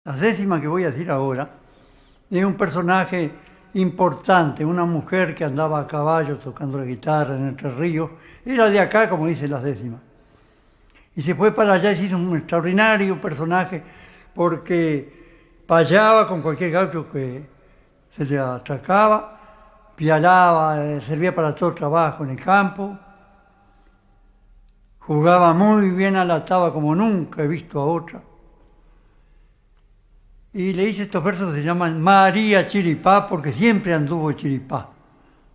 La décima que voy a decir ahora es un personaje importante, una mujer que andaba a caballo tocando la guitarra en Entre Ríos. Era de acá, como dice la décima. Y se fue para allá y se hizo un extraordinario personaje porque payaba con cualquier gaucho que se le atracaba, pialaba, servía para todo trabajo en el campo, jugaba muy bien a la taba como nunca he visto a otra. Y le hice estos versos que se llaman María Chiripá, porque siempre anduvo Chiripá,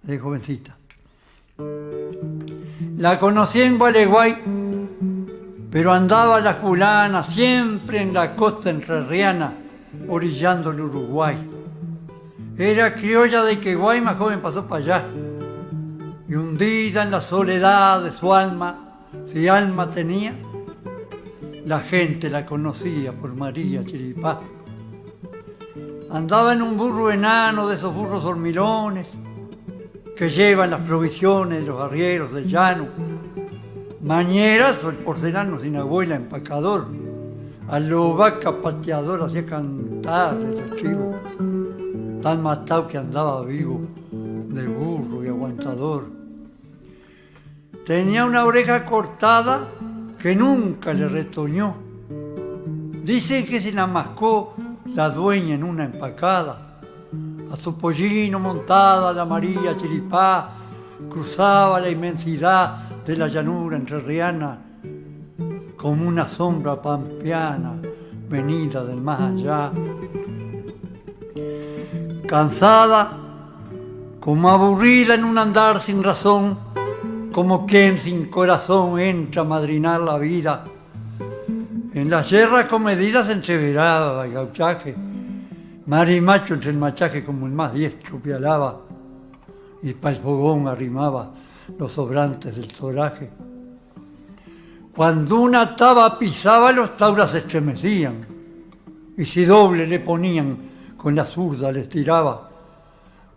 de jovencita. La conocí en Gualeguay, pero andaba la fulana siempre en la costa entrerriana, orillando el Uruguay. Era criolla de Queguay, más joven pasó para allá. Y hundida en la soledad de su alma, si alma tenía, la gente la conocía por María Chiripá. Andaba en un burro enano de esos burros hormilones que llevan las provisiones de los arrieros del llano. Mañeras o el porcelano sin abuela empacador, a lo vaca pateador hacía cantar el chivo, tan matado que andaba vivo de burro y aguantador. Tenía una oreja cortada que nunca le retoñó. Dicen que se la mascó la dueña en una empacada. A su pollino montada la María Chiripá cruzaba la inmensidad de la llanura entrerriana como una sombra pampeana venida del más allá. Cansada, como aburrida en un andar sin razón, como quien sin corazón entra a madrinar la vida. En las yerras comedidas se entreveraba el gauchaje, marimacho entre el machaje como el más diestro pialaba, y pa' el fogón arrimaba los sobrantes del toraje. Cuando una taba pisaba, los tauras se estremecían, y si doble le ponían, con la zurda les tiraba.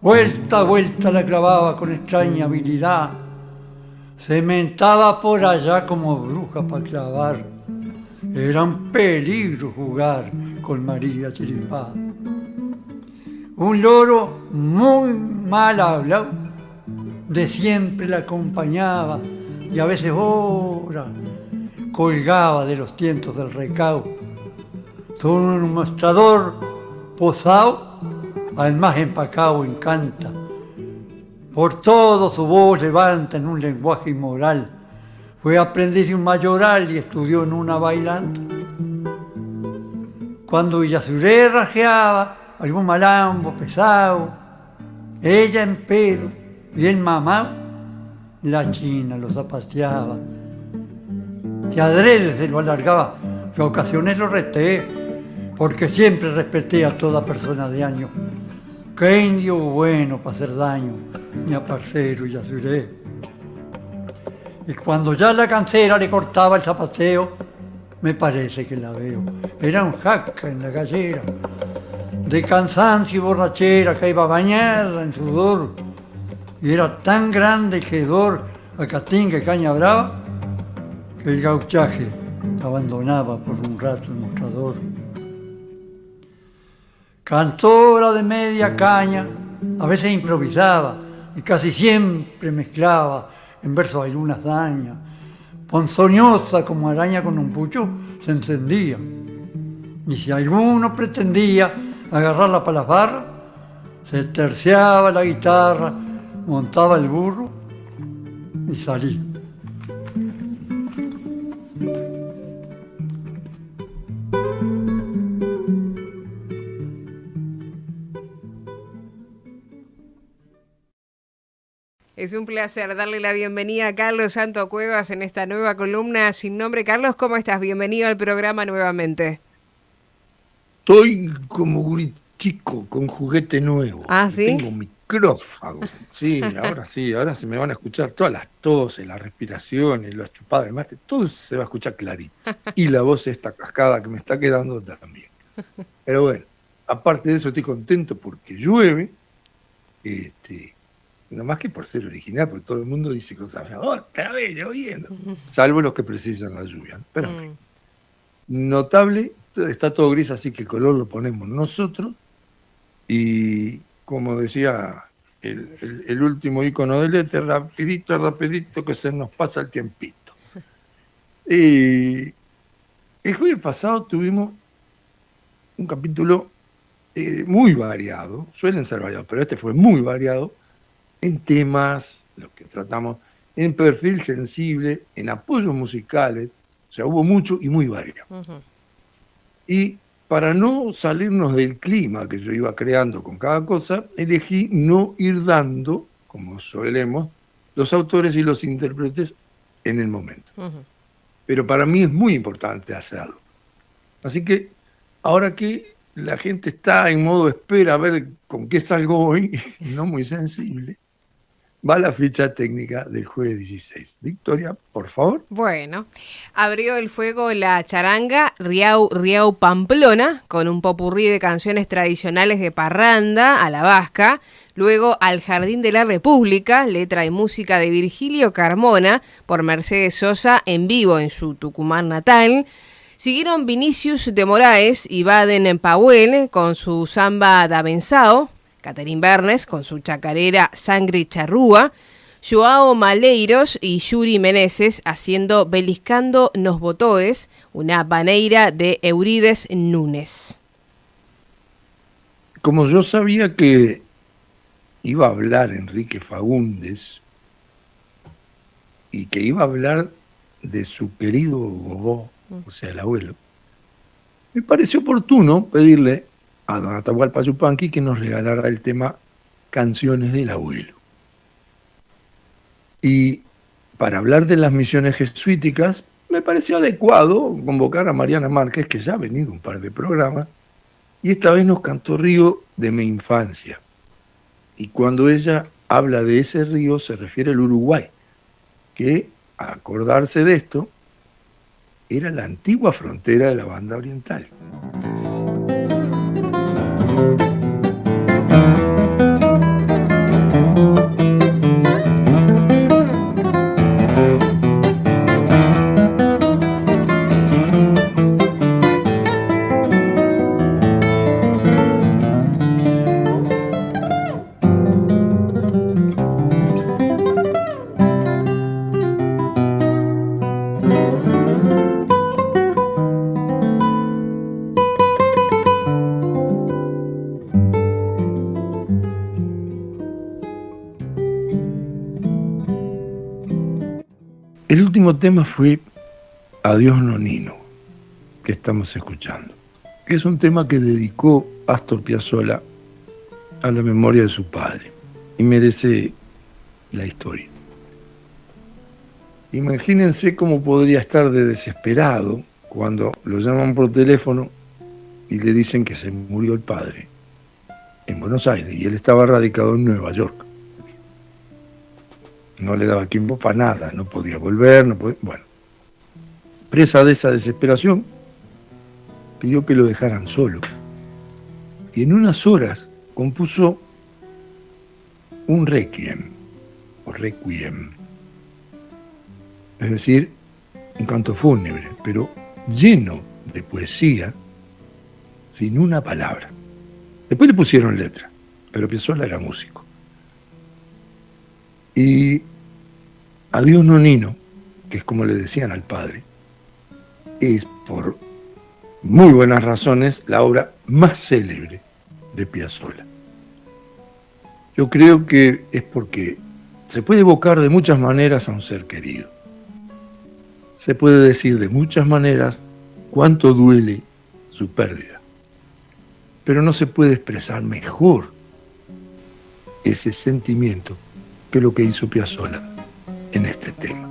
Vuelta a vuelta la clavaba con extraña habilidad, se mentaba por allá como bruja para clavar. Era un peligro jugar con María Chiripá. Un loro muy mal hablado de siempre la acompañaba y a veces horas colgaba de los tientos del recao. Sobre un mostrador posado, al más empacado encanta. Por todo su voz levanta en un lenguaje inmoral. Fue aprendiz de un mayoral y estudió en una bailanta. Cuando Villazuré rajeaba algún malambo pesado, ella en pedo y en mamá, la china lo zapateaba. Que adrede se lo alargaba, que a ocasiones lo resté, porque siempre respeté a toda persona de año. Qué indio bueno para hacer daño, mi aparcero Villazuré. Y cuando ya la cancera le cortaba el zapateo, me parece que la veo. Era un jaca en la gallera, de cansancio y borrachera, que iba bañada en sudor. Y era tan grande el hedor a Catinga y Caña Brava, que el gauchaje abandonaba por un rato el mostrador. Cantora de media caña, a veces improvisaba y casi siempre mezclaba en versos algunas dañas. Ponzoñosa como araña con un pucho, se encendía. Y si alguno pretendía agarrarla para las barras, se terciaba la guitarra, montaba el burro y salía. Es un placer darle la bienvenida a Carlos Santo Cuevas en esta nueva columna Sin Nombre. Carlos, ¿cómo estás? Bienvenido al programa nuevamente. Estoy como gurí chico con juguete nuevo. ¿Ah, sí? Tengo micrófago. Sí, ahora se me van a escuchar todas las toses, las respiraciones, las chupadas de mate, todo se va a escuchar clarito. Y la voz esta cascada que me está quedando también. Pero bueno, aparte de eso estoy contento porque llueve, no más que por ser original, porque todo el mundo dice cosas, otra vez lloviendo, salvo los que precisan la lluvia. Pero notable está todo gris, así que el color lo ponemos nosotros. Y como decía el último icono del éter, rapidito, rapidito, que se nos pasa el tiempito. Y el jueves pasado tuvimos un capítulo muy variado, suelen ser variados, pero este fue muy variado, en temas, lo que tratamos, en perfil sensible, en apoyos musicales, o sea, hubo mucho y muy variado. Uh-huh. Y para no salirnos del clima que yo iba creando con cada cosa, elegí no ir dando, como solemos, los autores y los intérpretes en el momento. Uh-huh. Pero para mí es muy importante hacerlo. Así que, ahora que la gente está en modo espera a ver con qué salgo hoy, no muy sensible, va la ficha técnica del jueves 16. Victoria, por favor. Bueno, abrió el fuego la charanga Riau Riau Pamplona, con un popurrí de canciones tradicionales de parranda a la vasca. Luego Al Jardín de la República, letra y música de Virgilio Carmona, por Mercedes Sosa, en vivo en su Tucumán natal. Siguieron Vinicius de Moraes y Baden Powell con su samba da Benzao, Catherine Bernes con su chacarera Sangre Charrúa, Joao Maleiros y Yuri Meneses haciendo Beliscando nos Botoes, una vaneira de Eurides Núñez. Como yo sabía que iba a hablar Enrique Fagundes y que iba a hablar de su querido Gogó, o sea, el abuelo, me pareció oportuno pedirle a don Atahualpa Yupanqui que nos regalara el tema Canciones del Abuelo. Y para hablar de las misiones jesuíticas, me pareció adecuado convocar a Mariana Márquez, que ya ha venido un par de programas, y esta vez nos cantó Río de mi infancia. Y cuando ella habla de ese río, se refiere al Uruguay, que, a acordarse de esto, era la antigua frontera de la Banda Oriental. El último tema fue Adiós Nonino, que estamos escuchando, que es un tema que dedicó Astor Piazzolla a la memoria de su padre y merece la historia. Imagínense cómo podría estar de desesperado cuando lo llaman por teléfono y le dicen que se murió el padre en Buenos Aires y él estaba radicado en Nueva York. No le daba tiempo para nada, no podía volver, bueno. Presa de esa desesperación, pidió que lo dejaran solo. Y en unas horas compuso un requiem, o requiem. Es decir, un canto fúnebre, pero lleno de poesía, sin una palabra. Después le pusieron letra, pero Piazzolla era músico. Y Adiós Nonino, que es como le decían al padre, es por muy buenas razones la obra más célebre de Piazzolla. Yo creo que es porque se puede evocar de muchas maneras a un ser querido. Se puede decir de muchas maneras cuánto duele su pérdida. Pero no se puede expresar mejor ese sentimiento que lo que hizo Piazzolla en este tema.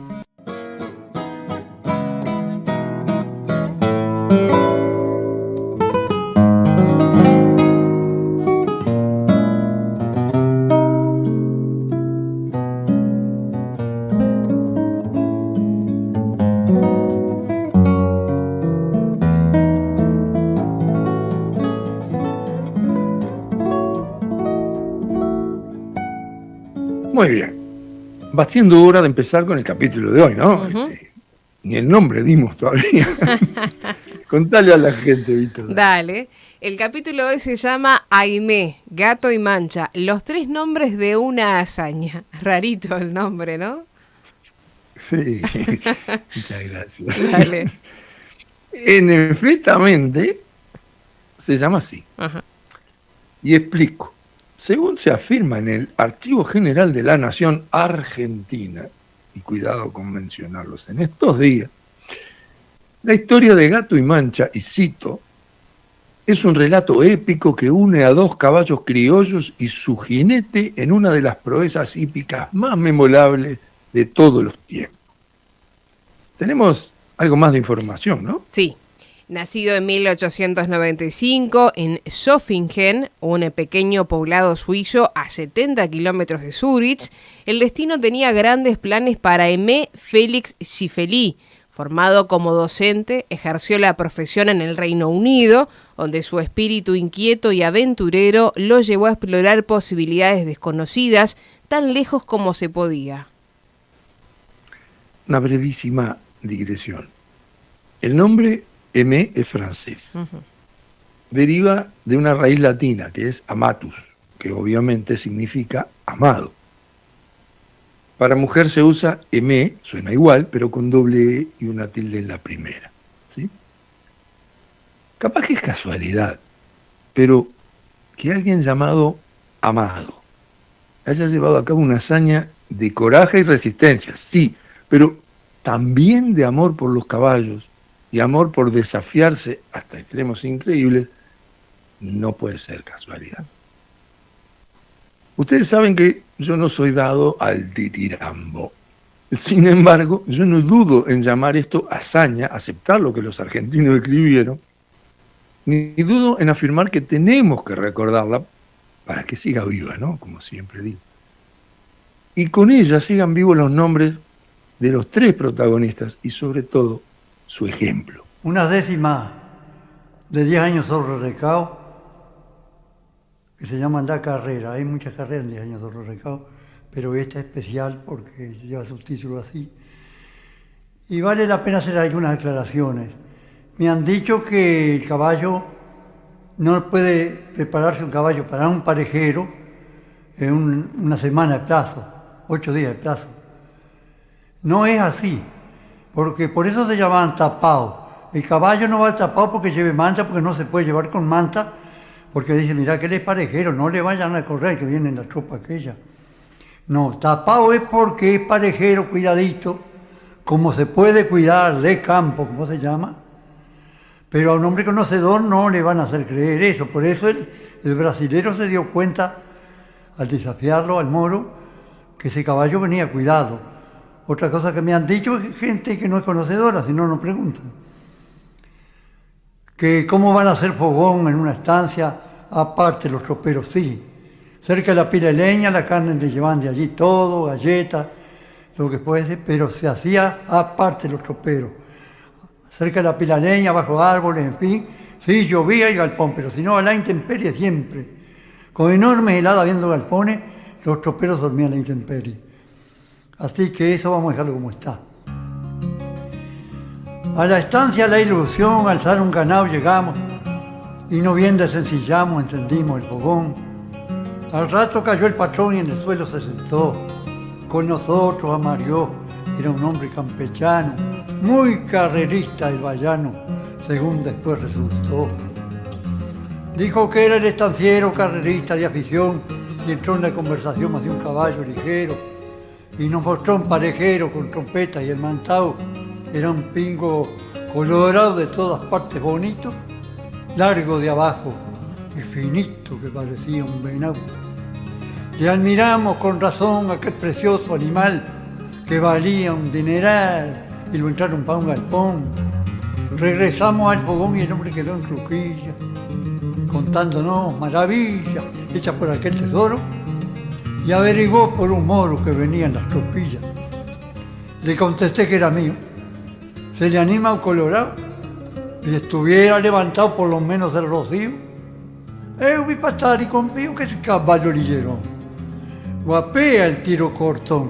Muy bien. Va siendo hora de empezar con el capítulo de hoy, ¿no? Uh-huh. Ni el nombre dimos todavía. Contale a la gente, Víctor. Dale. El capítulo de hoy se llama Aimé, Gato y Mancha, los 3 nombres de una hazaña. Rarito el nombre, ¿no? Sí, muchas gracias. Dale. En efectamente, se llama así. Ajá. Y explico. Según se afirma en el Archivo General de la Nación Argentina, y cuidado con mencionarlos en estos días, la historia de Gato y Mancha, y cito, es un relato épico que une a 2 caballos criollos y su jinete en una de las proezas hípicas más memorables de todos los tiempos. Tenemos algo más de información, ¿no? Sí. Nacido en 1895 en Zofingen, un pequeño poblado suizo a 70 kilómetros de Zúrich, el destino tenía grandes planes para Aimé Félix Schiffelli. Formado como docente, ejerció la profesión en el Reino Unido, donde su espíritu inquieto y aventurero lo llevó a explorar posibilidades desconocidas tan lejos como se podía. Una brevísima digresión. El nombre Aimé es francés. Uh-huh. Deriva de una raíz latina que es amatus, que obviamente significa amado. Para mujer se usa Aimé, suena igual, pero con doble E y una tilde en la primera. ¿Sí? Capaz que es casualidad, pero que alguien llamado Amado haya llevado a cabo una hazaña de coraje y resistencia, sí, pero también de amor por los caballos y amor por desafiarse hasta extremos increíbles, no puede ser casualidad. Ustedes saben que yo no soy dado al ditirambo. Sin embargo, yo no dudo en llamar esto hazaña, aceptar lo que los argentinos escribieron, ni dudo en afirmar que tenemos que recordarla para que siga viva, ¿no? Como siempre digo. Y con ella sigan vivos los nombres de los 3 protagonistas y sobre todo su ejemplo. Una décima de 10 años sobre recao, que se llama la carrera. Hay muchas carreras en 10 años sobre recao, pero esta es especial porque lleva su título así. Y vale la pena hacer algunas aclaraciones. Me han dicho que el caballo no puede prepararse un caballo para un parejero en una semana de plazo, 8 días de plazo. No es así, porque por eso se llaman tapados. El caballo no va tapado porque lleve manta, porque no se puede llevar con manta, porque dice, mira que él es parejero, no le vayan a correr que viene la tropa aquella. No, tapado es porque es parejero, cuidadito, como se puede cuidar de campo, como se llama, pero a un hombre conocedor no le van a hacer creer eso. Por eso el brasilero se dio cuenta, al desafiarlo al moro, que ese caballo venía cuidado. Otra cosa que me han dicho es gente que no es conocedora, si no, no preguntan. Que cómo van a hacer fogón en una estancia, aparte los troperos, sí. Cerca de la pila de leña, la carne le llevaban de allí todo, galletas, lo que fuese, pero se hacía aparte los troperos. Cerca de la pila de leña, bajo árboles, en fin. Sí, llovía y galpón, pero si no, a la intemperie siempre. Con enormes heladas viendo galpones, los troperos dormían a la intemperie. Así que eso vamos a dejarlo como está. A la estancia La Ilusión, alzar un ganado llegamos, y no bien desencillamos, encendimos el fogón. Al rato cayó el patrón y en el suelo se sentó. Con nosotros amarió, era un hombre campechano, muy carrerista el vallano, según después resultó. Dijo que era el estanciero carrerista de afición, y entró en la conversación más de un caballo ligero, y nos mostró un parejero con trompeta y el mantao. Era un pingo colorado de todas partes bonito, largo de abajo y finito que parecía un venado. Le admiramos con razón a aquel precioso animal que valía un dineral y lo entraron para un galpón. Regresamos al fogón y el hombre quedó en cruquilla, contándonos maravillas hechas por aquel tesoro, y averiguó por un moro que venía en las tropillas. Le contesté que era mío. ¿Se le anima un colorado? Si estuviera levantado por lo menos del rocío, vi pasar y confío que ese caballo lillero. Guapea el tiro cortón,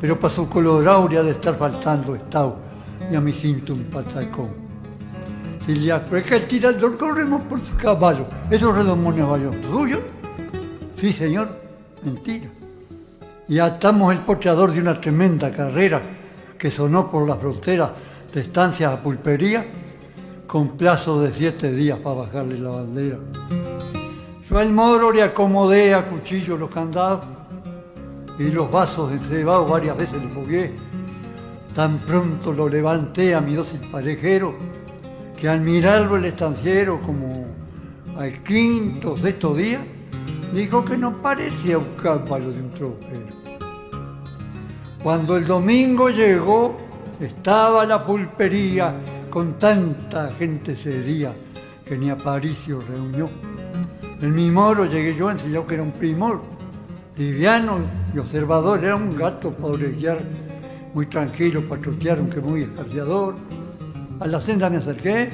pero para su colorado le ha de estar faltando estado, y a mi cinto un patacón. Si le apreca el tirador, corremos por su caballo. ¿Esos redomones son tuyos? Sí, señor. Mentira. Y atamos el pochador de una tremenda carrera que sonó por la frontera de estancias a pulpería, con plazo de 7 días para bajarle la bandera. Yo al moro le acomodé a cuchillo los candados y los vasos encebados varias veces le fogué. Tan pronto lo levanté a mi dócil parejero, que al mirarlo el estanciero como al quinto o sexto día, dijo que no parecía un caballo de un tropero. Cuando el domingo llegó, estaba la pulpería con tanta gente sería que ni Aparicio reunió. En mi moro llegué yo, enseñó que era un primor, liviano y observador, era un gato para orejear, muy tranquilo, para trotear, aunque muy escarciador. A la senda me acerqué,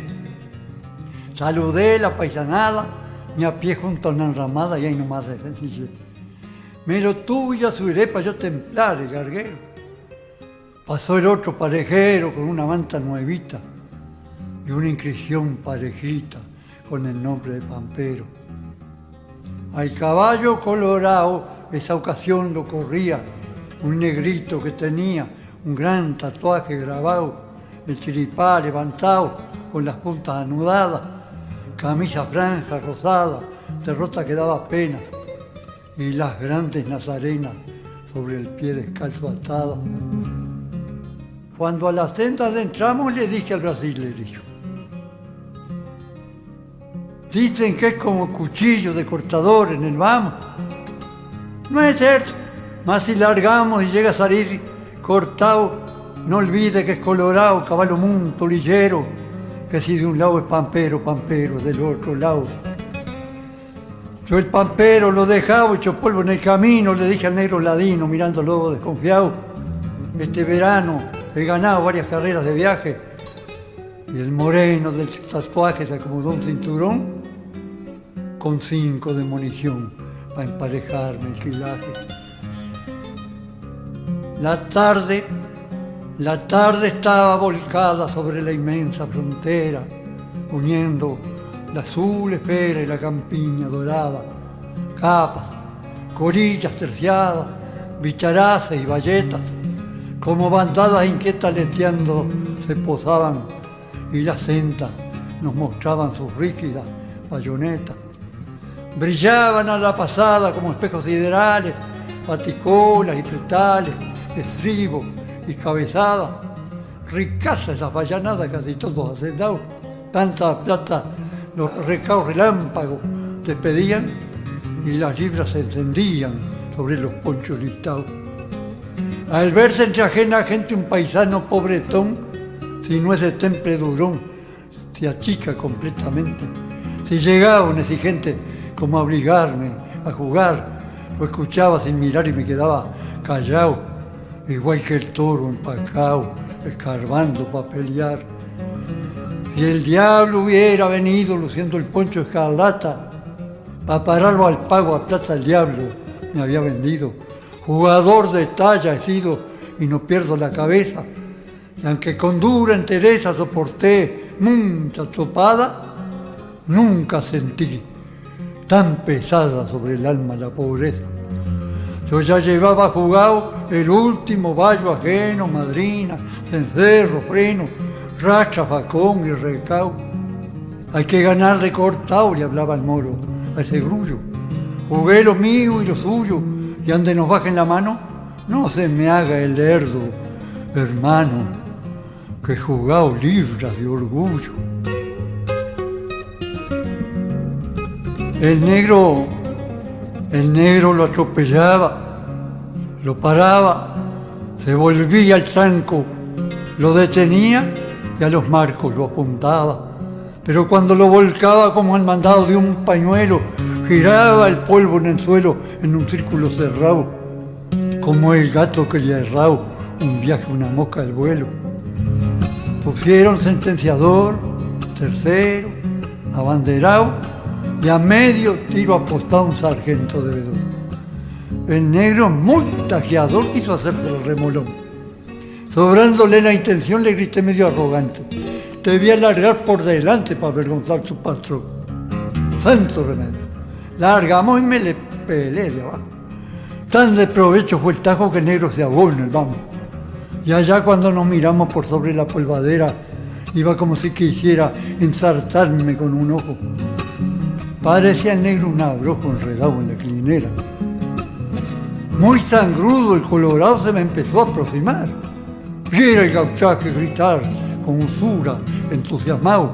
saludé la paisanada, me apié junto a una enramada y ahí nomás de sencillez. Me lo tuve y a su irepa yo templar el garguero. Pasó el otro parejero con una manta nuevita y una inscripción parejita con el nombre de Pampero. Al caballo colorado, esa ocasión lo corría un negrito que tenía un gran tatuaje grabado, el chiripá levantado con las puntas anudadas, camisa franja rosada, derrota que daba pena, y las grandes nazarenas sobre el pie descalzo atadas. Cuando a la senda entramos le dije al brasilerillo: dicen que es como cuchillo de cortador en el vamos. No es cierto, más si largamos y llega a salir cortado, no olvide que es colorado, caballo munto, lillero, que si de un lado es pampero, pampero, del otro lado. Yo el pampero lo dejaba hecho polvo en el camino, le dije al negro ladino, mirándolo desconfiado: este verano he ganado varias carreras de viaje. Y el moreno del tatuaje se acomodó un cinturón con 5 de munición para emparejarme el quilaje. La tarde estaba volcada sobre la inmensa frontera, uniendo la azul esfera y la campiña dorada, capas, corillas terciadas, bicharaces y bayetas, como bandadas inquietas leteando se posaban, y las sendas nos mostraban sus rígidas bayonetas. Brillaban a la pasada como espejos siderales, paticolas y petales, estribos y cabezadas, ricazas las vallanadas, casi todos hacendados, tanta plata los recaos relámpagos despedían y las libras se encendían sobre los ponchos listados. Al verse entre ajena gente un paisano pobretón, si no es de temple durón, se achica completamente. Si llegaba un exigente como a obligarme a jugar, lo escuchaba sin mirar y me quedaba callado, igual que el toro empacado, escarbando para pelear. Si el diablo hubiera venido luciendo el poncho escarlata, para pararlo al pago a plata el diablo me había vendido. Jugador de talla he sido y no pierdo la cabeza, y aunque con dura entereza soporté mucha topada, nunca sentí tan pesada sobre el alma la pobreza. Yo ya llevaba jugado el último vallo ajeno, madrina, cencerro, freno, racha, facón y recao. Hay que ganarle cortado, le hablaba el moro a ese grullo. Jugué lo mío y lo suyo, y ande nos bajen la mano, no se me haga el lerdo, hermano, que he jugado libras de orgullo. El negro lo atropellaba, lo paraba, se volvía al tranco, lo detenía y a los marcos lo apuntaba. Pero cuando lo volcaba como al mandado de un pañuelo, giraba el polvo en el suelo en un círculo cerrado, como el gato que le ha errado un viaje, una mosca del vuelo. Pusieron sentenciador, tercero, abanderado, y a medio tiro apostado un sargento de vedón. El negro, muy tajeador, quiso hacerse el remolón. Sobrándole la intención, le grité medio arrogante: te voy a largar por delante para avergonzar tu patrón. Santo remedio. Largamos y me le pelé de abajo. Tan de provecho fue el tajo que negro se ahogó en el vamos. Y allá cuando nos miramos por sobre la polvadera, iba como si quisiera ensartarme con un ojo. Parecía el negro un abrojo enredado en la clinera. Muy sangrudo, el colorado se me empezó a aproximar. Viera el gauchaje gritar con usura, entusiasmado.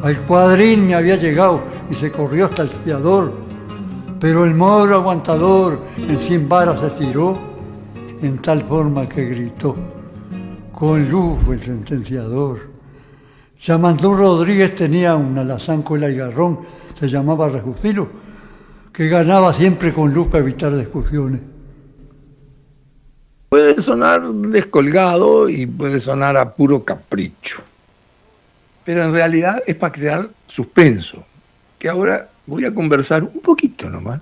Al cuadrín me había llegado y se corrió hasta el fiador, pero el moro aguantador en 100 varas se tiró, en tal forma que gritó, con luz el sentenciador. Yamandú Rodríguez tenía un alazán con el garrón, se llamaba Rejusilo, que ganaba siempre con luz para evitar discusiones. Puede sonar descolgado y puede sonar a puro capricho, pero en realidad es para crear suspenso, que ahora voy a conversar un poquito nomás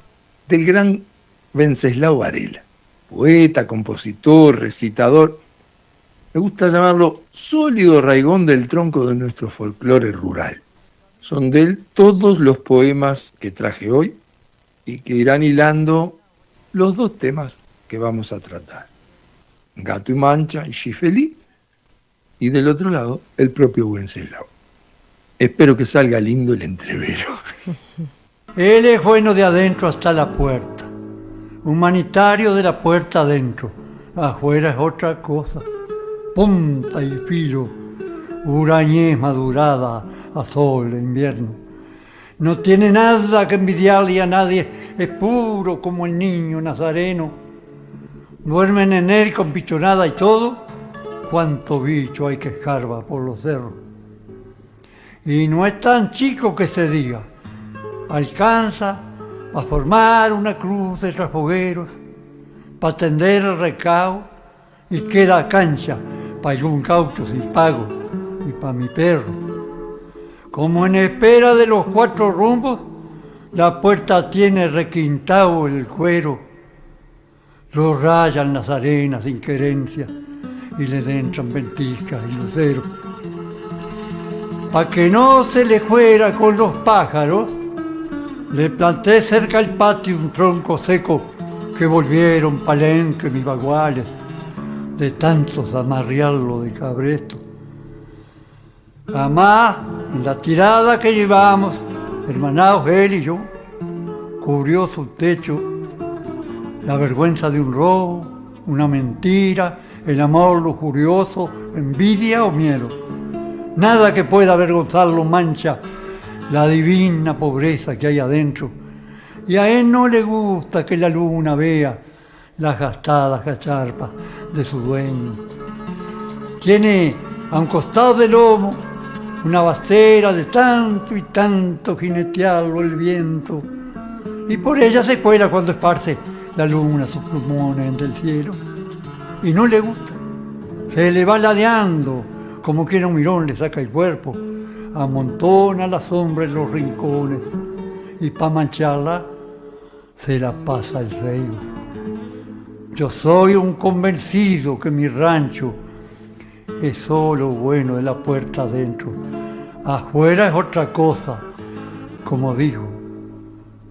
del gran Wenceslao Varela, poeta, compositor, recitador. Me gusta llamarlo sólido raigón del tronco de nuestro folclore rural. Son de él todos los poemas que traje hoy y que irán hilando los dos temas que vamos a tratar. Gato y Mancha y Schiffelí, y del otro lado el propio Wenceslao. Espero que salga lindo el entrevero. Él es bueno de adentro hasta la puerta, humanitario de la puerta adentro, afuera es otra cosa. Punta y filo, hurañez madurada a sol de invierno. No tiene nada que envidiarle a nadie, es puro como el niño nazareno. Duermen en él con pichonada y todo, cuánto bicho hay que escarba por los cerros. Y no es tan chico que se diga, alcanza a formar una cruz de rasfogueros, para tender el recao, y queda cancha para algún caucho sin pago y para mi perro. Como en espera de los 4 rumbos, la puerta tiene requintado el cuero. Lo rayan las arenas sin querencia y le entran ventiscas y luceros. Pa' que no se le fuera con los pájaros, le planté cerca al patio un tronco seco que volvieron palenques mis baguales de tantos amarrearlo de cabresto. Jamás en la tirada que llevamos, hermanados él y yo, cubrió su techo la vergüenza de un robo, una mentira, el amor lujurioso, envidia o miedo. Nada que pueda avergonzarlo mancha la divina pobreza que hay adentro. Y a él no le gusta que la luna vea las gastadas cacharpas de su dueño. Tiene a un costado del lomo una bastera de tanto y tanto jinetearlo el viento, y por ella se cuela cuando esparce la luna sus plumones del cielo. Y no le gusta, se le va ladeando como quien a un mirón le saca el cuerpo, amontona la sombra en los rincones y pa' mancharla se la pasa el rey. Yo soy un convencido que mi rancho es solo bueno de la puerta adentro, afuera es otra cosa, como dijo.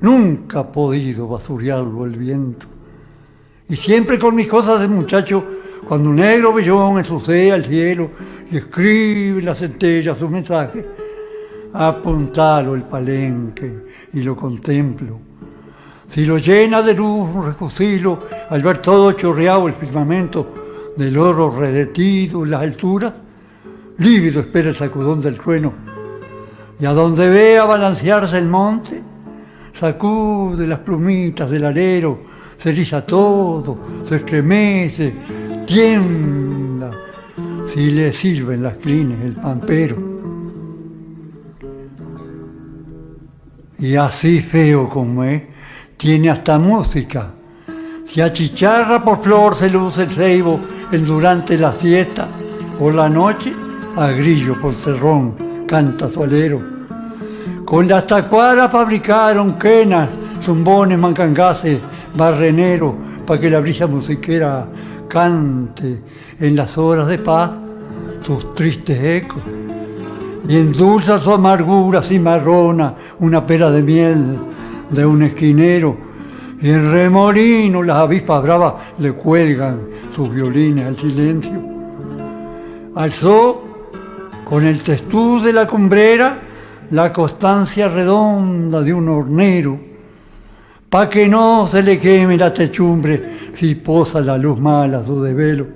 Nunca ha podido basurearlo el viento. Y siempre con mis cosas de muchacho, cuando un negro vellón ensucia el cielo y escribe en la centella su mensaje, apuntalo el palenque y lo contemplo. Si lo llena de luz un refusilo, al ver todo chorreado el firmamento del oro redetido en las alturas, lívido espera el sacudón del trueno. Y a donde vea balancearse el monte, sacude las plumitas del alero, se eriza todo, se estremece, tiembla, si le sirven las clines el pampero. Y así feo como es, tiene hasta música. Si achicharra por flor se luce el ceibo en durante la siesta, por la noche a grillo por cerrón canta su alero. Con las tacuaras fabricaron quenas, zumbones, mancangases, barreneros, para que la brisa musiquera cante en las horas de paz sus tristes ecos. y endulza su amargura cimarrona una pera de miel de un esquinero, y en remolino las avispas bravas le cuelgan sus violines al silencio. Alzó con el testuz de la cumbrera la constancia redonda de un hornero, pa' que no se le queme la techumbre si posa la luz mala su desvelo.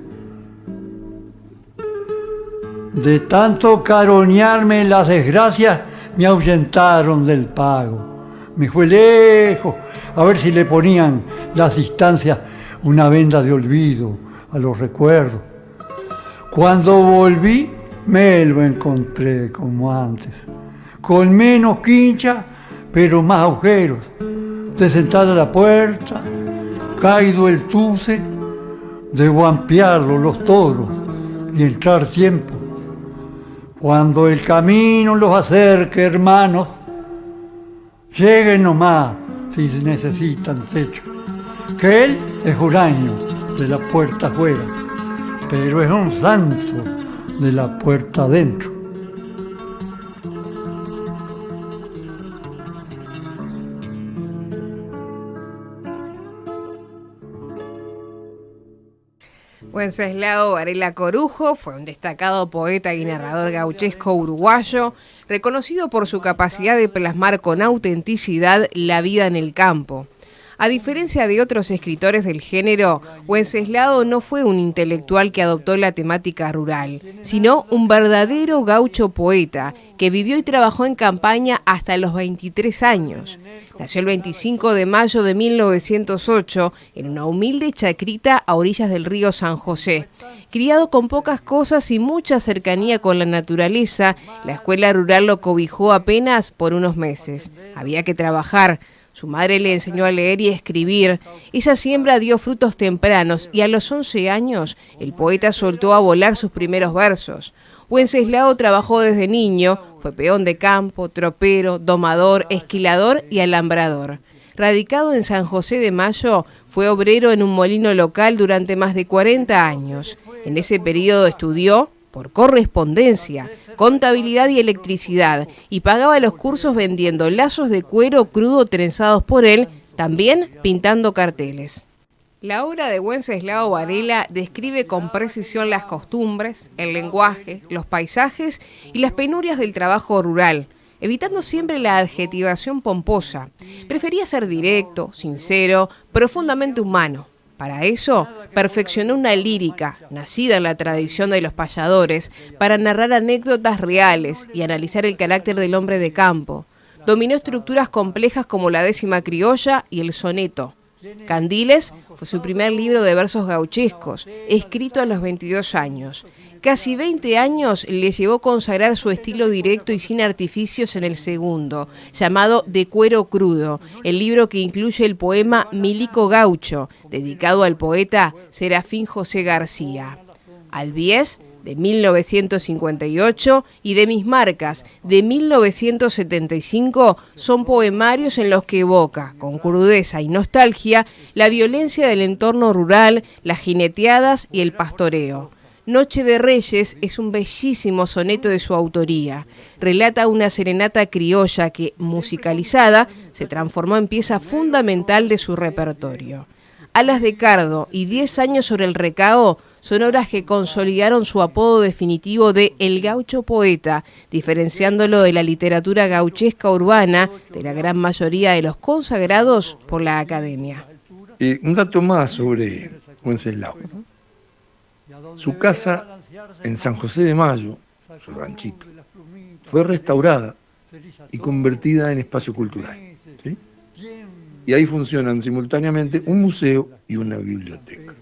De tanto caronearme las desgracias, me ahuyentaron del pago. Me fue lejos, a ver si le ponían las distancias una venda de olvido a los recuerdos. Cuando volví, me lo encontré como antes, con menos quincha, pero más agujeros. De sentada a la puerta, caído el tuce, de guampearlo los toros y entrar tiempo. Cuando el camino los acerque, hermanos, lleguen nomás si necesitan techo, que él es huraño de la puerta afuera, pero es un santo de la puerta adentro. Wenceslao Varela Corujo fue un destacado poeta y narrador gauchesco uruguayo, reconocido por su capacidad de plasmar con autenticidad la vida en el campo. A diferencia de otros escritores del género, Wenceslao no fue un intelectual que adoptó la temática rural, sino un verdadero gaucho poeta que vivió y trabajó en campaña hasta los 23 años. Nació el 25 de mayo de 1908 en una humilde chacrita a orillas del río San José. Criado con pocas cosas y mucha cercanía con la naturaleza, la escuela rural lo cobijó apenas por unos meses. Había que trabajar. Su madre le enseñó a leer y escribir. Esa siembra dio frutos tempranos y a los 11 años el poeta soltó a volar sus primeros versos. Wenceslao trabajó desde niño, fue peón de campo, tropero, domador, esquilador y alambrador. Radicado en San José de Mayo, fue obrero en un molino local durante más de 40 años. En ese periodo estudió, por correspondencia, contabilidad y electricidad, y pagaba los cursos vendiendo lazos de cuero crudo trenzados por él, también pintando carteles. La obra de Wenceslao Varela describe con precisión las costumbres, el lenguaje, los paisajes y las penurias del trabajo rural, evitando siempre la adjetivación pomposa. Prefería ser directo, sincero, profundamente humano. Para eso, perfeccionó una lírica, nacida en la tradición de los payadores, para narrar anécdotas reales y analizar el carácter del hombre de campo. Dominó estructuras complejas como la décima criolla y el soneto. Candiles fue su primer libro de versos gauchescos, escrito a los 22 años. Casi 20 años le llevó consagrar su estilo directo y sin artificios en el segundo, llamado De Cuero Crudo, el libro que incluye el poema Milico Gaucho, dedicado al poeta Serafín José García. Albiés, de 1958, y De Mis Marcas, de 1975, son poemarios en los que evoca, con crudeza y nostalgia, la violencia del entorno rural, las jineteadas y el pastoreo. Noche de Reyes es un bellísimo soneto de su autoría. Relata una serenata criolla que, musicalizada, se transformó en pieza fundamental de su repertorio. Alas de Cardo y 10 años sobre el recao son obras que consolidaron su apodo definitivo de El Gaucho Poeta, diferenciándolo de la literatura gauchesca urbana de la gran mayoría de los consagrados por la academia. Un dato más sobre Wenceslao. Su casa en San José de Mayo, su ranchito, fue restaurada y convertida en espacio cultural, ¿sí? Y ahí funcionan simultáneamente un museo y una biblioteca.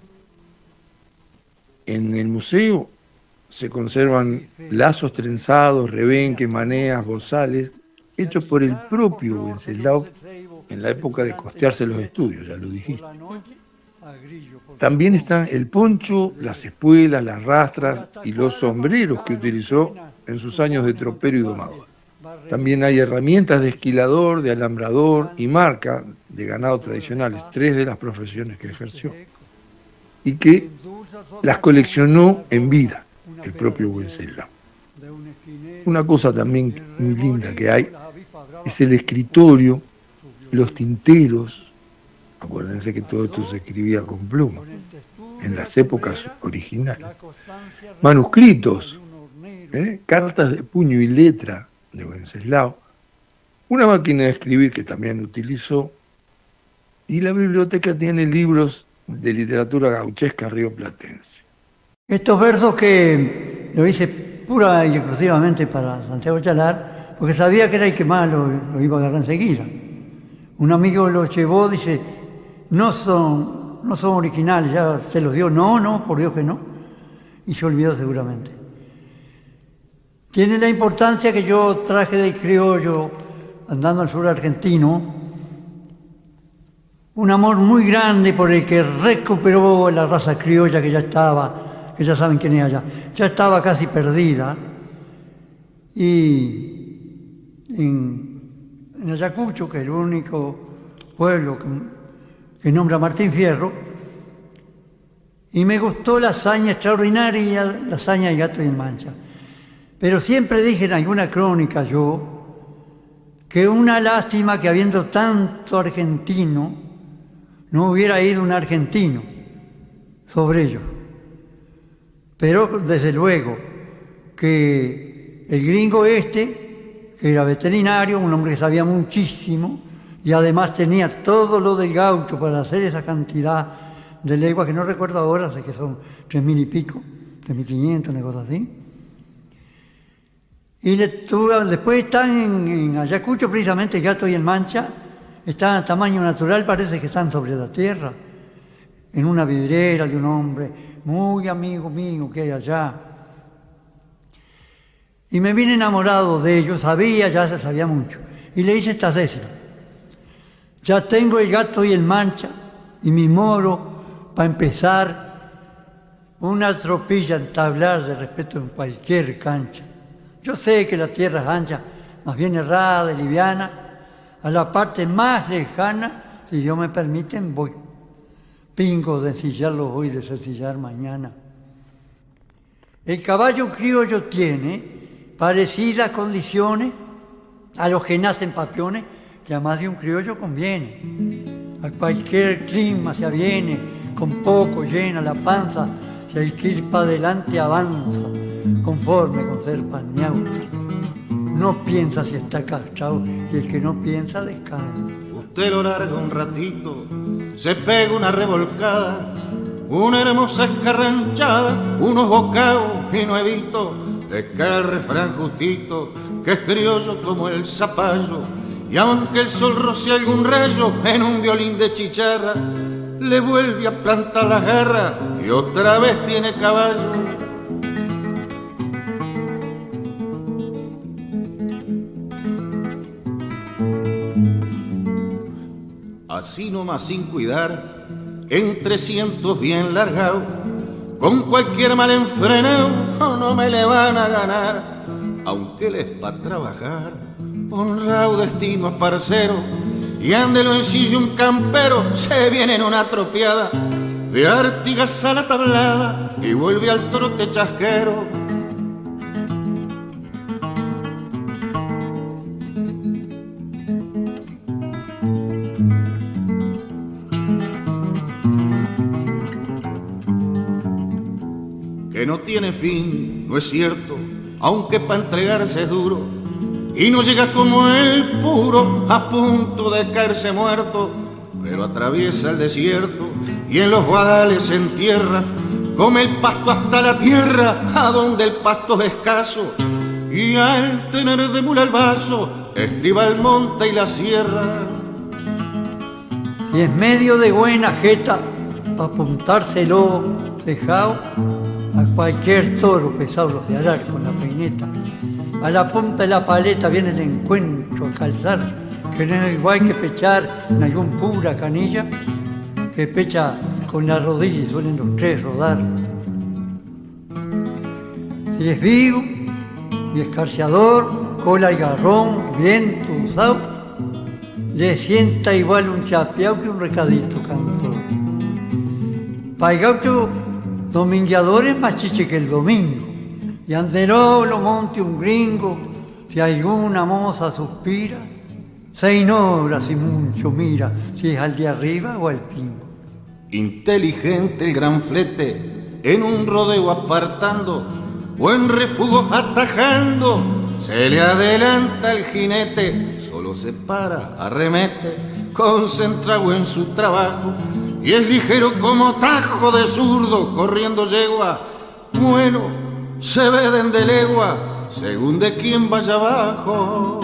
En el museo se conservan lazos trenzados, rebenques, maneas, bozales, hechos por el propio Wenceslao en la época de costearse los estudios, ya lo dijiste. También están el poncho, las espuelas, las rastras y los sombreros que utilizó en sus años de tropero y domador. También hay herramientas de esquilador, de alambrador y marca de ganado tradicionales, 3 de las profesiones que ejerció, y que las coleccionó en vida el propio Wenceslao. Una cosa también muy linda que hay es el escritorio, los tinteros. Acuérdense que todo esto se escribía con pluma en las épocas originales. Manuscritos, cartas de puño y letra de Wenceslao, una máquina de escribir que también utilizó, y la biblioteca tiene libros de literatura gauchesca rioplatense. Estos versos que lo hice pura y exclusivamente para Santiago Chalar, porque sabía que era el que más lo iba a agarrar enseguida. Un amigo lo llevó, dice, no son originales, ya se los dio. No, por Dios que no. Y se olvidó seguramente. Tiene la importancia que yo traje del criollo, andando al sur argentino, un amor muy grande por el que recuperó la raza criolla que ya estaba, que ya saben quién es allá, ya estaba casi perdida. Y en Ayacucho, que es el único pueblo que nombra Martín Fierro, y me gustó la hazaña extraordinaria, la hazaña del Gato y el Mancha. Pero siempre dije en alguna crónica yo que una lástima que habiendo tanto argentino, no hubiera ido un argentino sobre ellos. Pero desde luego que el gringo que era veterinario, un hombre que sabía muchísimo, y además tenía todo lo del gaucho para hacer esa cantidad de leguas, que no recuerdo ahora, sé que son 3.000 y pico, 3.500, una cosa así. Y después están en Ayacucho, precisamente el Gato y el Mancha, están a tamaño natural, parece que están sobre la tierra, en una vidriera de un hombre muy amigo mío que hay allá. Y me vine enamorado de ellos, ya se sabía mucho. Y le hice esta césar. Ya tengo el Gato y el Mancha y mi moro para empezar una tropilla entablar de respeto en cualquier cancha. Yo sé que la tierra es ancha, más bien errada y liviana. A la parte más lejana, si Dios me permiten, voy. Pingo de ensillarlo hoy, de sencillar mañana. El caballo criollo tiene parecidas condiciones a los que nacen papiones, que a más de un criollo conviene. A cualquier clima se aviene, con poco llena la panza, si hay que ir para adelante avanza, conforme con ser paneado. No piensa si está castrado, y el que no piensa descansa. Usted lo larga un ratito, se pega una revolcada, una hermosa escarranchada, unos bocados y no he visto, le cae el refrán justito, que es criollo como el zapallo, y aunque el sol roce algún rayo en un violín de chicharra, le vuelve a plantar la garra y otra vez tiene caballo. Así nomás sin cuidar, en 300 bien largado, con cualquier mal enfrenado no me le van a ganar, aunque les pa' trabajar, honrado destino a parcero, y ándelo en silla un campero, se viene en una tropiada, de Artigas a la tablada, y vuelve al trote chasquero. Que no tiene fin, no es cierto, aunque para entregarse es duro, y no llega como el puro, a punto de caerse muerto, pero atraviesa el desierto y en los guadales se entierra, come el pasto hasta la tierra, a donde el pasto es escaso, y al tener de mula el vaso, estriba el monte y la sierra. Y en medio de buena jeta, para apuntárselo dejado, a cualquier toro pesado los de arar con la peineta. A la punta de la paleta viene el encuentro a calzar, que no es igual que pechar en algún pura canilla, que pecha con la rodilla y suelen los tres rodar. Si es vivo y escarciador, cola y garrón, bien usado, le sienta igual un chapeao que un recadito canzón. Pa' el gaucho domingueador es más chiche que el domingo, y anderó lo monte un gringo, si alguna moza suspira, se ignora si mucho mira, si es al de arriba o al pingo. Inteligente el gran flete, en un rodeo apartando, o en refugos atajando, se le adelanta el jinete, solo se para, arremete, concentrado en su trabajo, y es ligero como tajo de zurdo, corriendo yegua, bueno, se ve de legua, según de quién vaya abajo.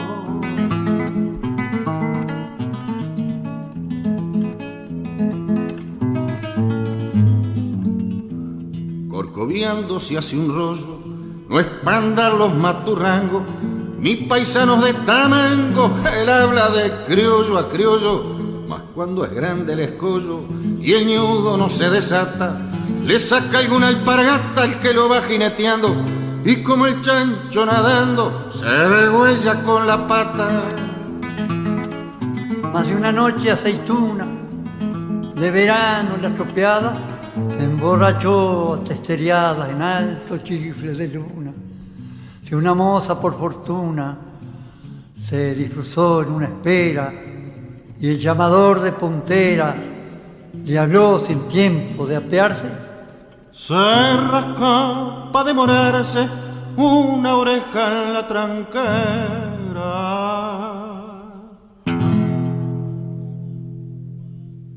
Corcoviando se hace un rollo, no es para andar los maturrangos, ni paisanos de tamango, él habla de criollo a criollo, mas cuando es grande el escollo y el ñudo no se desata, le saca alguna alpargata al que lo va jineteando, y como el chancho nadando, se degüella con la pata. Más de una noche aceituna, de verano en la tropeada, se emborrachó a testeriadas en alto chifle de luna. Si una moza por fortuna se disfruzó en una espera, y el llamador de puntera le habló sin tiempo de apearse, se rascó pa' demorarse una oreja en la tranquera.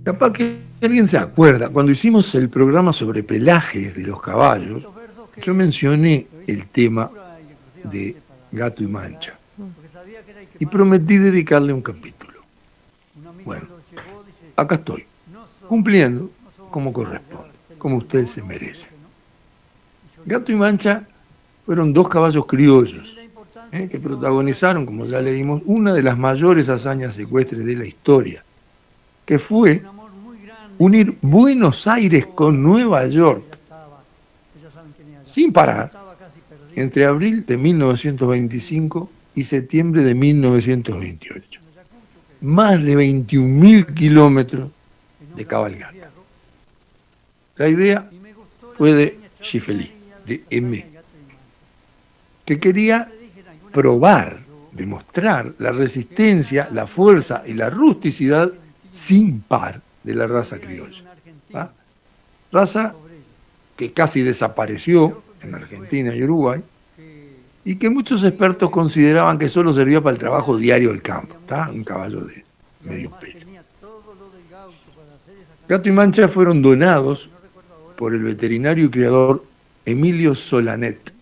Capaz que alguien se acuerda, cuando hicimos el programa sobre pelajes de los caballos, yo mencioné el tema de Gato y Mancha y prometí dedicarle un capítulo. Bueno, acá estoy, cumpliendo como corresponde, como usted se merece. Gato y Mancha fueron dos caballos criollos que protagonizaron, como ya leímos, una de las mayores hazañas ecuestres de la historia, que fue unir Buenos Aires con Nueva York, sin parar, entre abril de 1925 y septiembre de 1928. Más de 21.000 kilómetros de cabalgata. La idea fue de Schiffelin, de M, que quería probar, demostrar la resistencia, la fuerza y la rusticidad sin par de la raza criolla. ¿Va? Raza que casi desapareció en Argentina y Uruguay y que muchos expertos consideraban que solo servía para el trabajo diario del campo. ¿Tá? Un caballo de medio pelo. Gato y Mancha fueron donados por el veterinario y criador Emilio Solanet,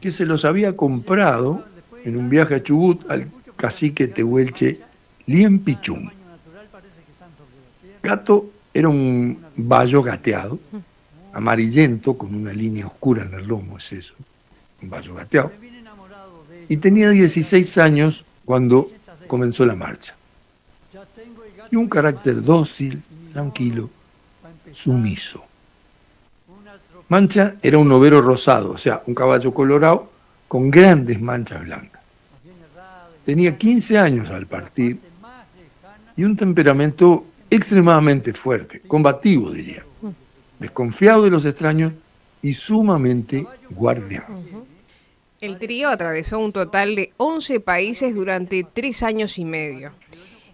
que se los había comprado en un viaje a Chubut al cacique tehuelche Lien Pichún. Gato era un bayo gateado, amarillento, con una línea oscura en el lomo, es eso, un bayo gateado, y tenía 16 años cuando comenzó la marcha. Y un carácter dócil, tranquilo, sumiso. Mancha era un overo rosado, o sea, un caballo colorado con grandes manchas blancas. Tenía 15 años al partir y un temperamento extremadamente fuerte, combativo diría, desconfiado de los extraños y sumamente guardián. El trío atravesó un total de 11 países durante 3 años y medio.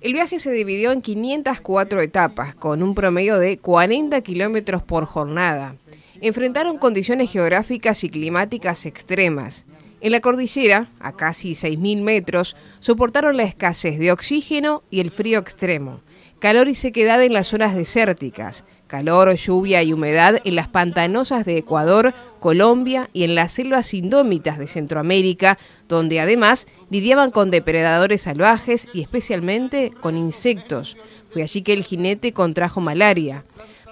El viaje se dividió en 504 etapas, con un promedio de 40 kilómetros por jornada. Enfrentaron condiciones geográficas y climáticas extremas. En la cordillera, a casi 6.000 metros, soportaron la escasez de oxígeno y el frío extremo. Calor y sequedad en las zonas desérticas, calor, lluvia y humedad en las pantanosas de Ecuador, Colombia y en las selvas indómitas de Centroamérica, donde además lidiaban con depredadores salvajes y especialmente con insectos. Fue allí que el jinete contrajo malaria.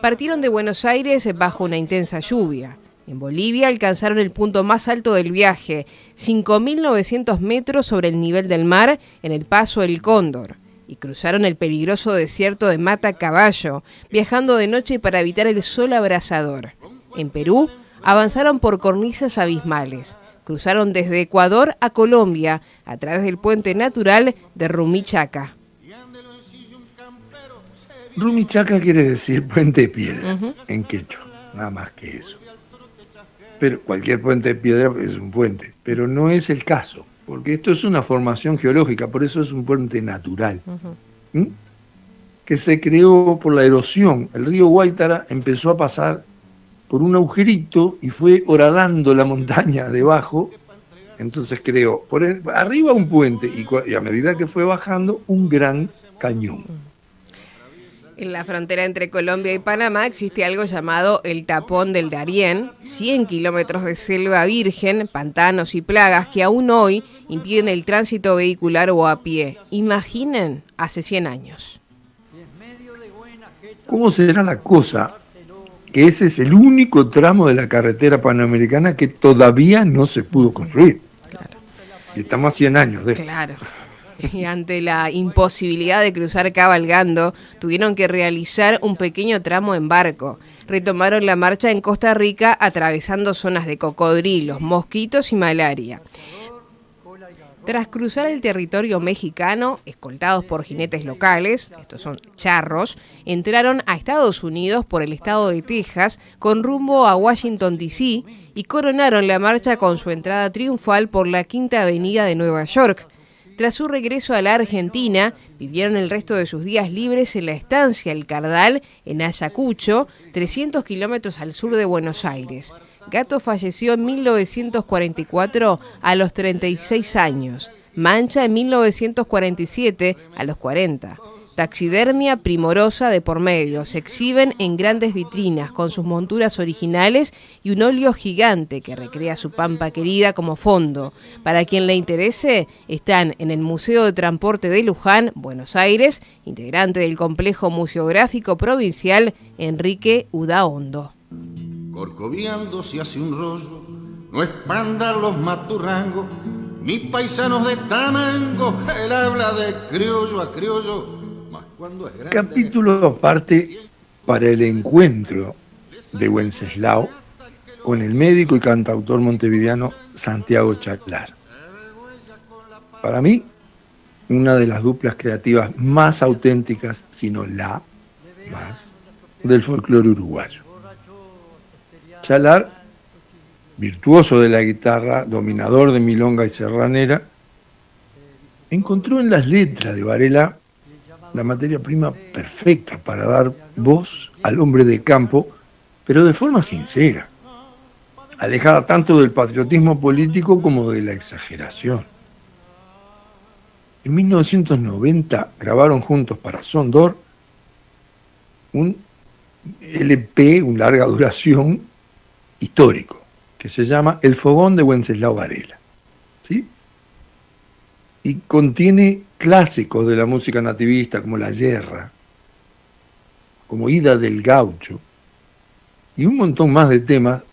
Partieron de Buenos Aires bajo una intensa lluvia. En Bolivia alcanzaron el punto más alto del viaje, 5.900 metros sobre el nivel del mar, en el Paso El Cóndor. Y cruzaron el peligroso desierto de Mata Caballo, viajando de noche para evitar el sol abrasador. En Perú, avanzaron por cornisas abismales. Cruzaron desde Ecuador a Colombia, a través del puente natural de Rumichaca. Rumichaca quiere decir puente de piedra, en quechua, nada más que eso. pero cualquier puente de piedra es un puente, pero no es el caso, porque esto es una formación geológica, por eso es un puente natural, que se creó por la erosión. El río Guaitara empezó a pasar por un agujerito y fue horadando la montaña debajo, entonces creó por arriba un puente y a medida que fue bajando un gran cañón. En la frontera entre Colombia y Panamá existe algo llamado el Tapón del Darién, 100 kilómetros de selva virgen, pantanos y plagas que aún hoy impiden el tránsito vehicular o a pie. Imaginen hace 100 años. ¿Cómo será la cosa? Que ese es el único tramo de la carretera panamericana que todavía no se pudo construir. Claro. Y estamos a 100 años de esto. Claro. Y ante la imposibilidad de cruzar cabalgando, tuvieron que realizar un pequeño tramo en barco. Retomaron la marcha en Costa Rica, atravesando zonas de cocodrilos, mosquitos y malaria. Tras cruzar el territorio mexicano, escoltados por jinetes locales, estos son charros, entraron a Estados Unidos por el estado de Texas con rumbo a Washington, D.C. y coronaron la marcha con su entrada triunfal por la Quinta Avenida de Nueva York. Tras su regreso a la Argentina, vivieron el resto de sus días libres en la estancia El Cardal, en Ayacucho, 300 kilómetros al sur de Buenos Aires. Gato falleció en 1944 a los 36 años. Mancha en 1947 a los 40. Taxidermia primorosa de por medio. Se exhiben en grandes vitrinas con sus monturas originales y un óleo gigante que recrea su pampa querida como fondo. Para quien le interese, están en el Museo de Transporte de Luján, Buenos Aires, integrante del Complejo Museográfico Provincial Enrique Udaondo. Corcoviando se hace un rollo, no espandan los maturrangos, ni paisanos de Tamango, él habla de criollo a criollo. Capítulo aparte para el encuentro de Wenceslao con el médico y cantautor montevideano Santiago Chalar. Para mí, una de las duplas creativas más auténticas, si no la más, del folclore uruguayo. Chalar, virtuoso de la guitarra, dominador de milonga y serranera, encontró en las letras de Varela la materia prima perfecta para dar voz al hombre de campo, pero de forma sincera, alejada tanto del patriotismo político como de la exageración. En 1990 grabaron juntos para Sondor un LP, un larga duración, histórico, que se llama El Fogón de Wenceslao Varela, ¿sí? Y contiene clásicos de la música nativista como La Yerra, como Ida del Gaucho, y un montón más de temas,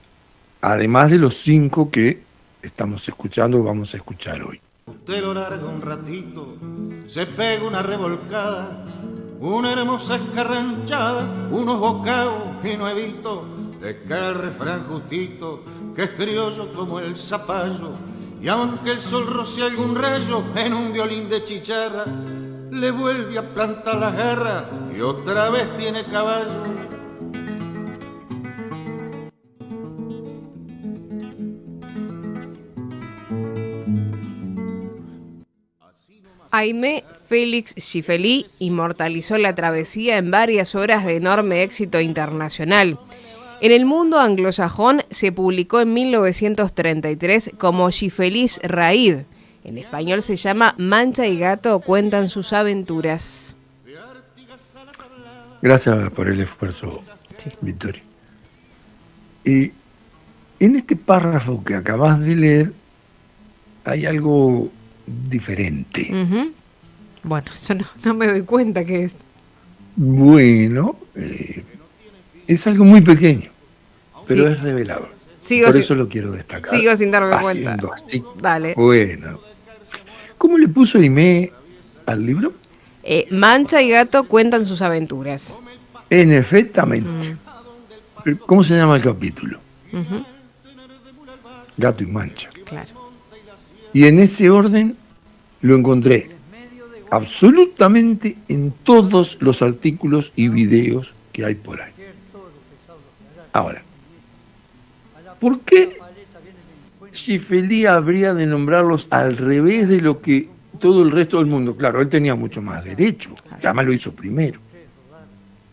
además de los 5 que estamos escuchando o vamos a escuchar hoy. Usted lo larga un ratito, se pega una revolcada, una hermosa escarranchada, unos bocados y no he visto, le cae el refrán justito, que es criollo como el zapallo, y aunque el sol roce algún rayo en un violín de chicharra, le vuelve a plantar la garra y otra vez tiene caballo. Aimé Félix Schiffelí inmortalizó la travesía en varias horas de enorme éxito internacional. En el mundo anglosajón se publicó en 1933 como Schiffelís Raíd. En español se llama Mancha y Gato cuentan sus aventuras. Gracias por el esfuerzo, sí, Victoria. Y en este párrafo que acabas de leer hay algo diferente. Uh-huh. Bueno, yo no me doy cuenta que es. Bueno, es algo muy pequeño, pero sí, es revelador. Por eso lo quiero destacar. Sigo sin darme cuenta. Así. Dale. Bueno. ¿Cómo le puso Aimé al libro? Mancha y Gato cuentan sus aventuras. En efectamente. ¿Cómo se llama el capítulo? Uh-huh. Gato y Mancha. Claro. Y en ese orden lo encontré absolutamente en todos los artículos y videos que hay por ahí. Ahora, ¿Por qué Schiffelí habría de nombrarlos al revés de lo que todo el resto del mundo? Claro, él tenía mucho más derecho, además lo hizo primero.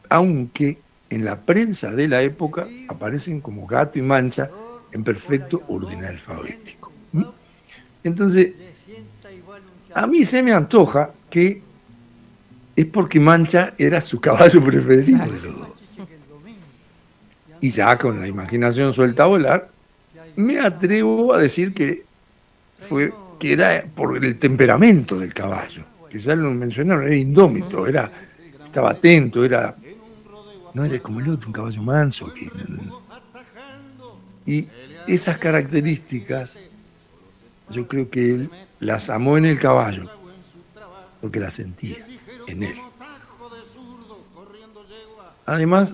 Aunque en la prensa de la época aparecen como Gato y Mancha en perfecto orden alfabético. Entonces, a mí se me antoja que es porque Mancha era su caballo preferido de los dos. Y ya con la imaginación suelta a volar, me atrevo a decir que era por el temperamento del caballo, que ya lo mencionaron, era indómito, estaba atento, no era como el otro, un caballo manso. Y esas características yo creo que él las amó en el caballo, porque las sentía en él. Además,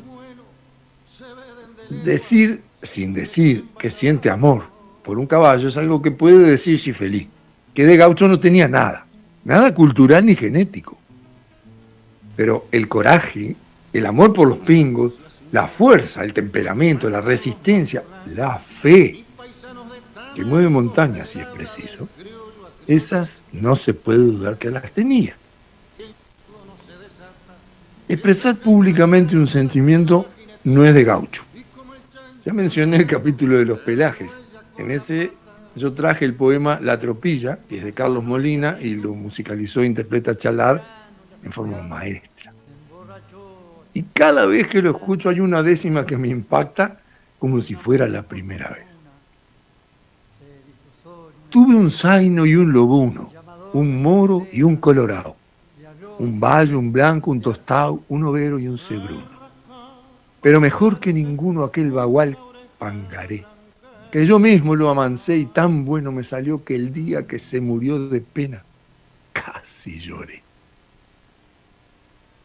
decir, sin decir que siente amor por un caballo, es algo que puede decir Schiffelí, que de gaucho no tenía nada cultural ni genético. Pero el coraje, el amor por los pingos, la fuerza, el temperamento, la resistencia, la fe, que mueve montañas si es preciso, esas no se puede dudar que las tenía. Expresar públicamente un sentimiento no es de gaucho. Ya mencioné el capítulo de los pelajes. En ese yo traje el poema La Tropilla, que es de Carlos Molina, y lo musicalizó e interpreta Chalar en forma maestra. Y cada vez que lo escucho hay una décima que me impacta como si fuera la primera vez. Tuve un zaino y un lobuno, un moro y un colorado, un bayo, un blanco, un tostado, un overo y un cebruno. Pero mejor que ninguno aquel bagual pangaré, que yo mismo lo amancé y tan bueno me salió que el día que se murió de pena, casi lloré.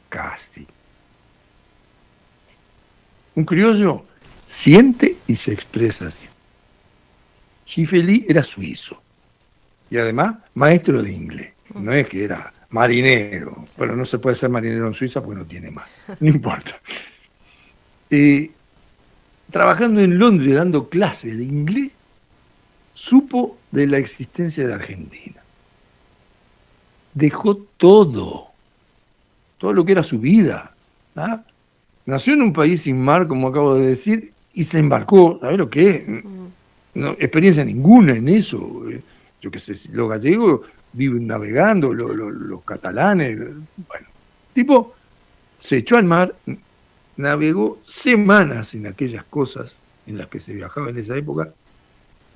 Casi. Un criollo siente y se expresa así. Schiffelí era suizo y además maestro de inglés. No es que era marinero. Bueno, no se puede ser marinero en Suiza porque no tiene más. No importa. Trabajando en Londres dando clases de inglés, supo de la existencia de Argentina. Dejó todo lo que era su vida. ¿Ah? Nació en un país sin mar, como acabo de decir, y se embarcó. ¿Sabés lo que es? No, experiencia ninguna en eso. Yo qué sé, los gallegos viven navegando, los catalanes. Bueno, tipo, se echó al mar, navegó semanas en aquellas cosas en las que se viajaba en esa época,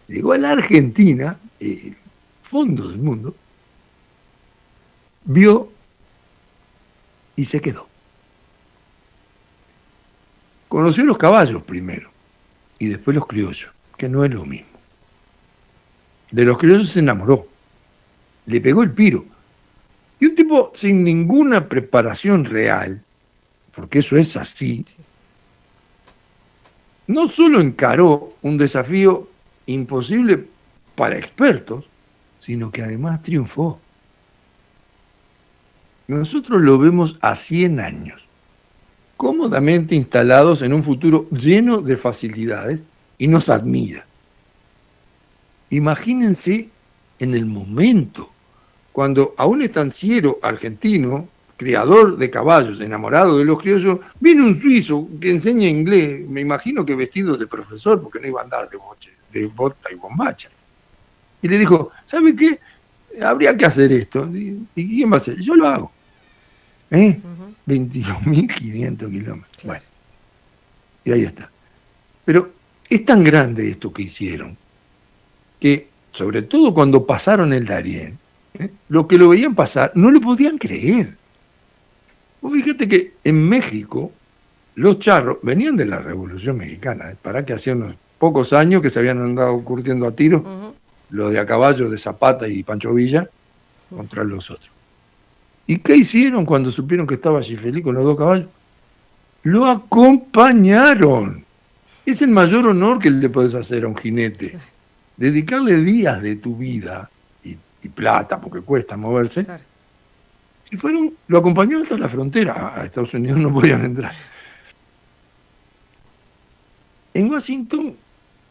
llegó a la Argentina, el fondo del mundo, vio y se quedó. Conoció los caballos primero y después los criollos, que no es lo mismo. De los criollos se enamoró, le pegó el piro. Y un tipo sin ninguna preparación real, porque eso es así, no solo encaró un desafío imposible para expertos, sino que además triunfó. Nosotros lo vemos a 100 años, cómodamente instalados en un futuro lleno de facilidades, y nos admira. Imagínense en el momento, cuando a un estanciero argentino, criador de caballos, enamorado de los criollos, viene un suizo que enseña inglés, me imagino que vestido de profesor, porque no iba a andar de bota y bombacha. Y le dijo, ¿sabe qué? Habría que hacer esto. ¿Y quién va a hacer? Yo lo hago. 22.500 kilómetros. Bueno, y ahí está. Pero es tan grande esto que hicieron, que sobre todo cuando pasaron el Darién, los que lo veían pasar no lo podían creer. Vos fíjate que en México los charros venían de la Revolución Mexicana, para que hacía unos pocos años que se habían andado curtiendo a tiros, los de a caballo de Zapata y Pancho Villa contra los otros. ¿Y qué hicieron cuando supieron que estaba Schiffelí con los dos caballos? Lo acompañaron. Es el mayor honor que le podés hacer a un jinete. Dedicarle días de tu vida y plata, porque cuesta moverse. Claro. Y lo acompañaron hasta la frontera. A Estados Unidos no podían entrar. En Washington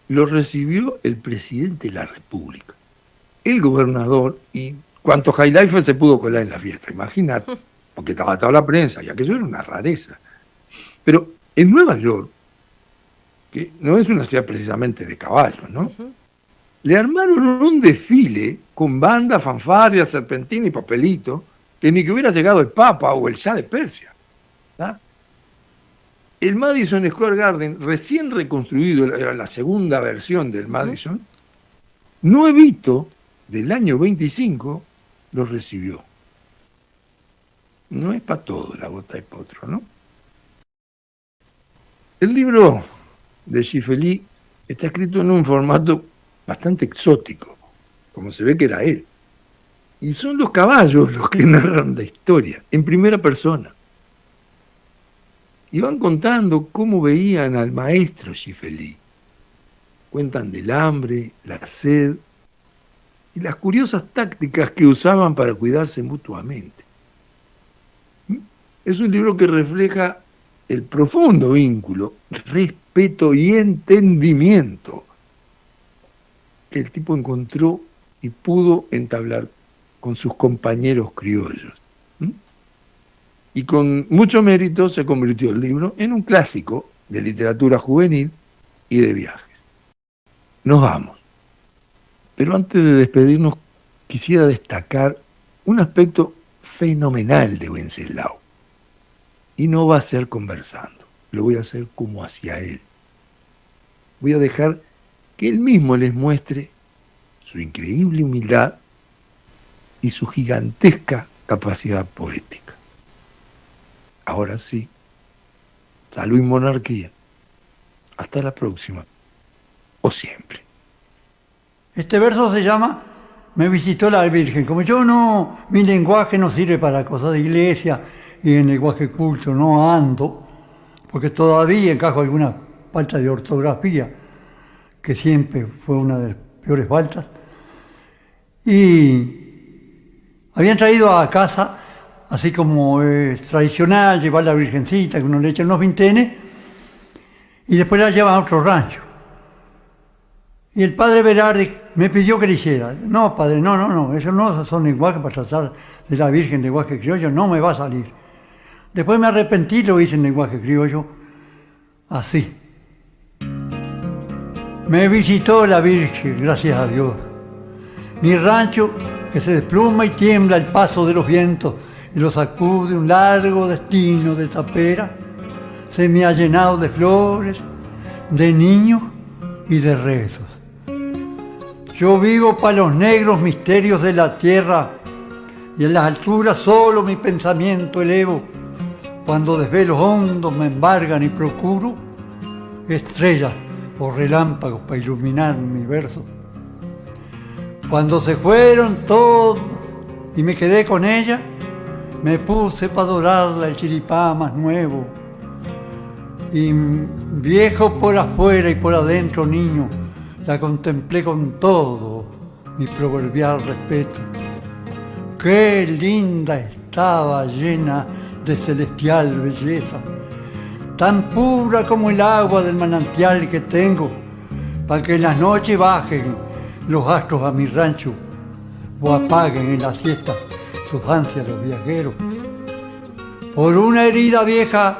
lo recibió el presidente de la República, el gobernador y cuanto highlife se pudo colar en la fiesta, imagínate, porque estaba toda la prensa y aquello era una rareza. Pero en Nueva York, que no es una ciudad precisamente de caballos, ¿no? Le armaron un desfile con banda, fanfarria, serpentina y papelito, que ni que hubiera llegado el Papa o el Shah de Persia. ¿Tá? El Madison Square Garden, recién reconstruido, era la segunda versión del Madison, nuevito, del año 25, lo recibió. No es para todo la gota de potro, ¿no? El libro de Schiffelit está escrito en un formato bastante exótico, como se ve que era él. Y son los caballos los que narran la historia, en primera persona. Y van contando cómo veían al maestro Schiffelit. Cuentan del hambre, la sed y las curiosas tácticas que usaban para cuidarse mutuamente. Es un libro que refleja el profundo vínculo, respeto y entendimiento que el tipo encontró y pudo entablar con sus compañeros criollos. Y con mucho mérito se convirtió el libro en un clásico de literatura juvenil y de viajes. Nos vamos. Pero antes de despedirnos, quisiera destacar un aspecto fenomenal de Wenceslao. Y no va a ser conversando, lo voy a hacer como hacia él. Voy a dejar que él mismo les muestre su increíble humildad y su gigantesca capacidad poética. Ahora sí, salud y monarquía. Hasta la próxima, o siempre. Este verso se llama Me visitó la Virgen. Como yo no, mi lenguaje no sirve para cosas de iglesia y en lenguaje culto no ando, porque todavía encajo alguna falta de ortografía, que siempre fue una de las peores faltas. Y habían traído a casa, así como es tradicional, llevar la Virgencita, que uno le echa unos vintenes, y después la llevan a otro rancho. Y el padre Berardi me pidió que le hiciera. No, padre, no, eso no son lenguajes para tratar de la Virgen, lenguaje criollo, no me va a salir. Después me arrepentí y lo hice en lenguaje criollo, así. Me visitó la Virgen, gracias a Dios. Mi rancho, que se despluma y tiembla el paso de los vientos y lo sacude un largo destino de tapera, se me ha llenado de flores, de niños y de rezos. Yo vivo para los negros misterios de la tierra y en las alturas solo mi pensamiento elevo. Cuando desvelos hondos me embargan y procuro estrellas o relámpagos para iluminar mi verso. Cuando se fueron todos y me quedé con ella, me puse para adorarla el chiripá más nuevo. Y viejo por afuera y por adentro niño, la contemplé con todo mi proverbial respeto. Qué linda estaba, llena de celestial belleza, tan pura como el agua del manantial que tengo, para que en las noches bajen los astros a mi rancho o apaguen en la siesta sus ansias los viajeros. Por una herida vieja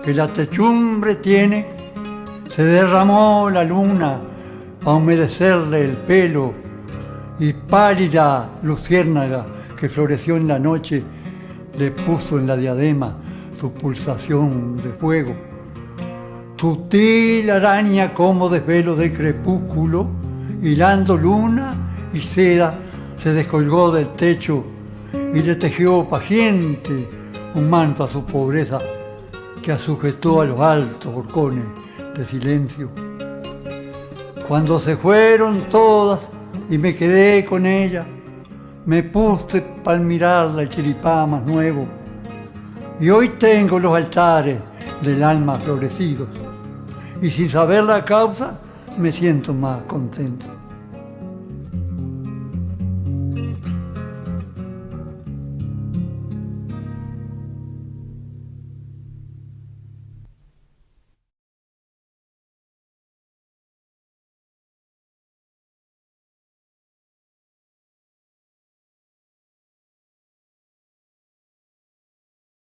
que la techumbre tiene, se derramó la luna a humedecerle el pelo, y pálida luciérnaga que floreció en la noche le puso en la diadema su pulsación de fuego. Sutil araña como desvelo de crepúsculo, hilando luna y seda, se descolgó del techo y le tejió paciente un manto a su pobreza que sujetó a los altos horcones de silencio. Cuando se fueron todas y me quedé con ella, me puse para mirarla el chiripá más nuevo. Y hoy tengo los altares del alma florecidos. Y sin saber la causa, me siento más contento.